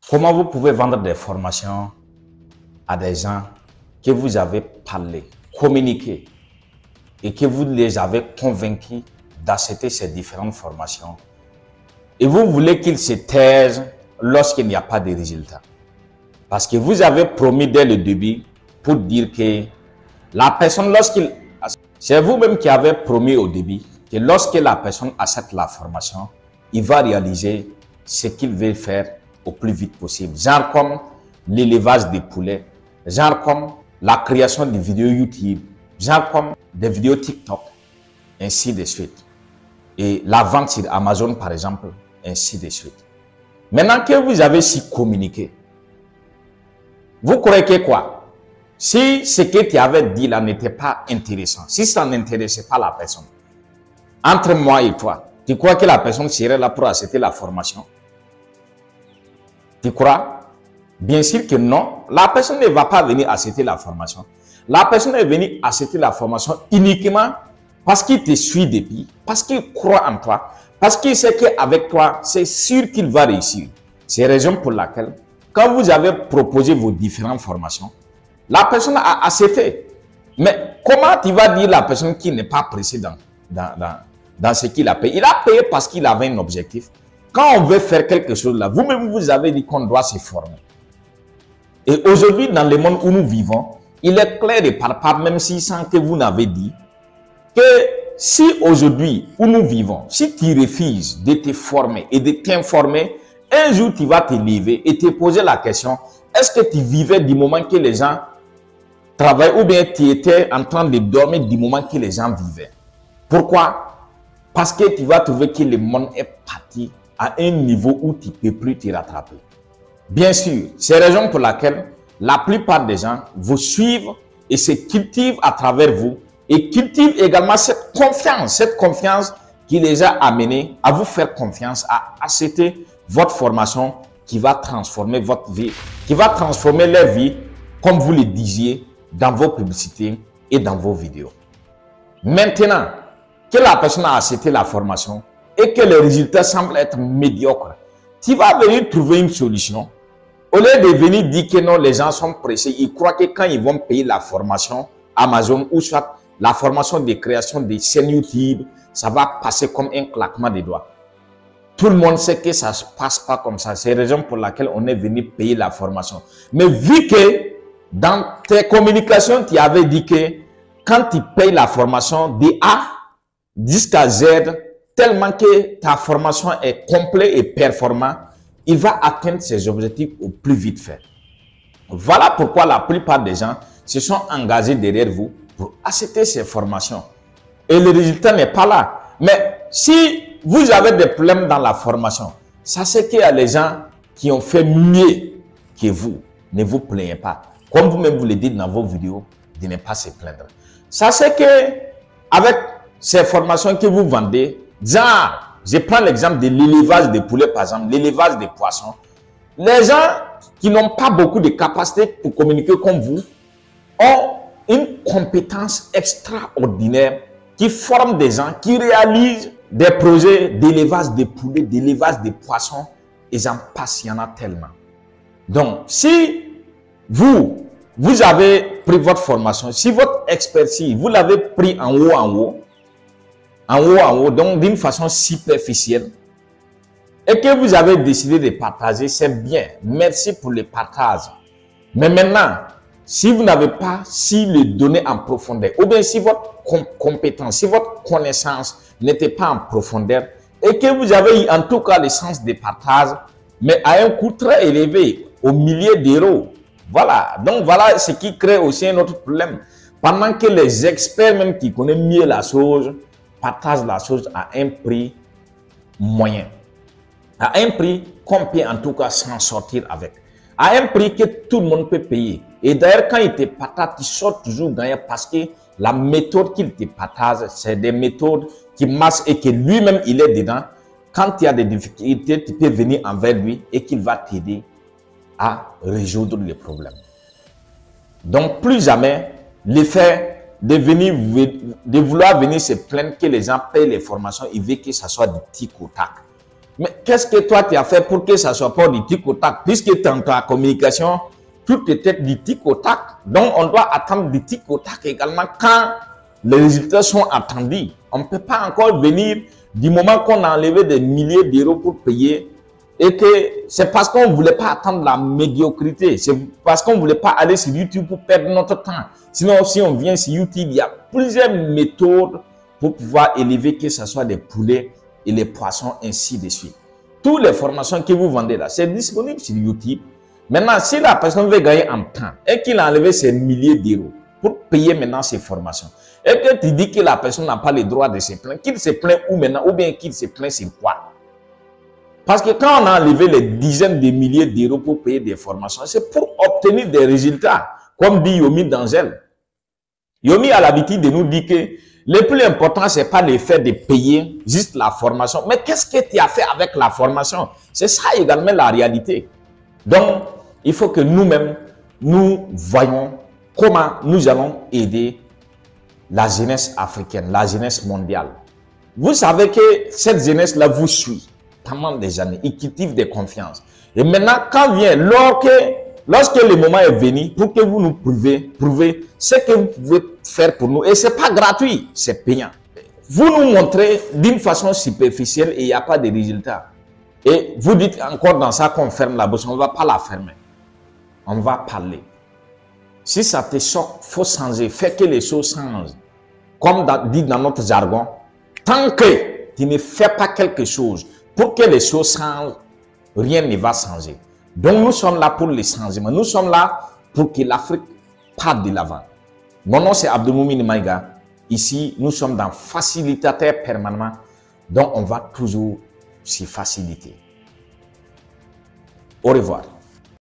Comment vous pouvez vendre des formations à des gens que vous avez parlé, communiqué et que vous les avez convaincus d'accepter ces différentes formations et vous voulez qu'ils se taisent lorsqu'il n'y a pas de résultats? Parce que vous avez promis dès le début pour dire que la personne, c'est vous-même qui avez promis au début que lorsque la personne accepte la formation, il va réaliser ce qu'il veut faire au plus vite possible. Genre comme l'élevage des poulets, genre comme la création de vidéos YouTube, genre comme des vidéos TikTok, ainsi de suite. Et la vente sur Amazon, par exemple, ainsi de suite. Maintenant que vous avez si communiqué, vous croyez que quoi? Si ce que tu avais dit là n'était pas intéressant, si ça n'intéressait pas la personne, entre moi et toi, tu crois que la personne serait là pour accepter la formation? Tu crois? Bien sûr que non. La personne ne va pas venir accepter la formation. La personne est venue accepter la formation uniquement parce qu'il te suit depuis, parce qu'il croit en toi, parce qu'il sait qu'avec toi, c'est sûr qu'il va réussir. C'est la raison pour laquelle, quand vous avez proposé vos différentes formations, la personne a accepté. Mais comment tu vas dire la personne qui n'est pas pressée dans ce qu'il a payé? Il a payé parce qu'il avait un objectif. Quand on veut faire quelque chose là, vous-même vous avez dit qu'on doit se former. Et aujourd'hui, dans le monde où nous vivons, il est clair et palpable, même si sans que vous n'avez dit, que si aujourd'hui où nous vivons, si tu refuses de te former et de t'informer, un jour tu vas te lever et te poser la question, est-ce que tu vivais du moment que les gens travaillaient ou bien tu étais en train de dormir du moment que les gens vivaient? Pourquoi? Parce que tu vas trouver que le monde est parti à un niveau où tu ne peux plus te rattraper. Bien sûr, c'est la raison pour laquelle la plupart des gens vous suivent et se cultivent à travers vous et cultivent également cette confiance qui les a amenés à vous faire confiance, à accepter votre formation qui va transformer votre vie, qui va transformer leur vie, comme vous le disiez, dans vos publicités et dans vos vidéos. Maintenant que la personne a accepté la formation et que les résultats semblent être médiocres, tu vas venir trouver une solution. Au lieu de venir dire que non, les gens sont pressés, ils croient que quand ils vont payer la formation Amazon ou soit la formation de création des chaînes YouTube, ça va passer comme un claquement des doigts. Tout le monde sait que ça ne se passe pas comme ça. C'est la raison pour laquelle on est venu payer la formation. Mais vu que dans tes communications, tu avais dit que quand tu payes la formation de A jusqu'à Z, tellement que ta formation est complète et performante, il va atteindre ses objectifs au plus vite fait. Voilà pourquoi la plupart des gens se sont engagés derrière vous pour accepter ces formations. Et le résultat n'est pas là. Mais si vous avez des problèmes dans la formation, sachez qu'il y a les gens qui ont fait mieux que vous. Ne vous plaignez pas. Comme vous-même vous le dites dans vos vidéos, de ne pas se plaindre. Sachez que avec ces formations que vous vendez, genre, je prends l'exemple de l'élevage des poulets, par exemple, l'élevage des poissons. Les gens qui n'ont pas beaucoup de capacités pour communiquer comme vous ont une compétence extraordinaire qui forme des gens, qui réalisent des projets d'élevage des poulets, d'élevage des poissons, et j'en passe, il y en a tellement. Donc, si vous avez pris votre formation, si votre expertise, vous l'avez pris en haut, donc d'une façon superficielle, et que vous avez décidé de partager, c'est bien. Merci pour le partage. Mais maintenant, si vous n'avez pas si le donner en profondeur, ou bien si votre compétence, si votre connaissance n'était pas en profondeur, et que vous avez eu en tout cas le sens de partage, mais à un coût très élevé, au milliers d'euros. Voilà. Donc voilà ce qui crée aussi un autre problème. Pendant que les experts même qui connaissent mieux la chose, partagent la chose à un prix moyen. À un prix qu'on peut en tout cas s'en sortir avec. À un prix que tout le monde peut payer. Et d'ailleurs, quand il te partage, tu sors toujours gagnant parce que la méthode qu'il te partage, c'est des méthodes qui marchent et que lui-même, il est dedans. Quand il y a des difficultés, tu peux venir envers lui et qu'il va t'aider à résoudre les problèmes. Donc, plus jamais, le fait de vouloir venir se plaindre que les gens payent les formations, il veut que ça soit du tic au tac. Mais qu'est-ce que toi, tu as fait pour que ça ne soit pas du tic au tac? Puisque dans ta communication, tout était du tic au tac. Donc, on doit attendre du tic au tac également quand les résultats sont attendus. On ne peut pas encore venir du moment qu'on a enlevé des milliers d'euros pour payer et que c'est parce qu'on ne voulait pas attendre la médiocrité. C'est parce qu'on ne voulait pas aller sur YouTube pour perdre notre temps. Sinon, si on vient sur YouTube, il y a plusieurs méthodes pour pouvoir élever, que ce soit des poulets et les poissons, ainsi de suite. Toutes les formations que vous vendez là, c'est disponible sur YouTube. Maintenant, si la personne veut gagner en temps et qu'il a enlevé ses milliers d'euros pour payer maintenant ses formations, et que tu dis que la personne n'a pas le droit de se plaindre, qu'il se plaint où maintenant, ou bien qu'il se plaint c'est quoi? Parce que quand on a enlevé les dizaines de milliers d'euros pour payer des formations, c'est pour obtenir des résultats, comme dit Yomi Danzel. Yomi a l'habitude de nous dire que le plus important, ce n'est pas le fait de payer juste la formation. Mais qu'est-ce que tu as fait avec la formation? C'est ça également la réalité. Donc, il faut que nous-mêmes, nous voyons comment nous allons aider la jeunesse africaine, la jeunesse mondiale. Vous savez que cette jeunesse-là vous suit pendant des années, il cultive des confiances. Et maintenant, quand vient, lorsque le moment est venu pour que vous nous prouvez ce que vous pouvez faire pour nous, et ce n'est pas gratuit, c'est payant. Vous nous montrez d'une façon superficielle et il n'y a pas de résultat. Et vous dites encore dans ça qu'on ferme la bouche, on ne va pas la fermer. On va parler. Si ça te choque, il faut changer, fais que les choses changent. Comme dit dans notre jargon, tant que tu ne fais pas quelque chose pour que les choses changent, rien ne va changer. Donc nous sommes là pour les changements. Nous sommes là pour que l'Afrique parte de l'avant. Mon nom c'est Abdelmoumine Maïga. Ici, nous sommes dans facilitateur permanent. Donc on va toujours s'y faciliter. Au revoir.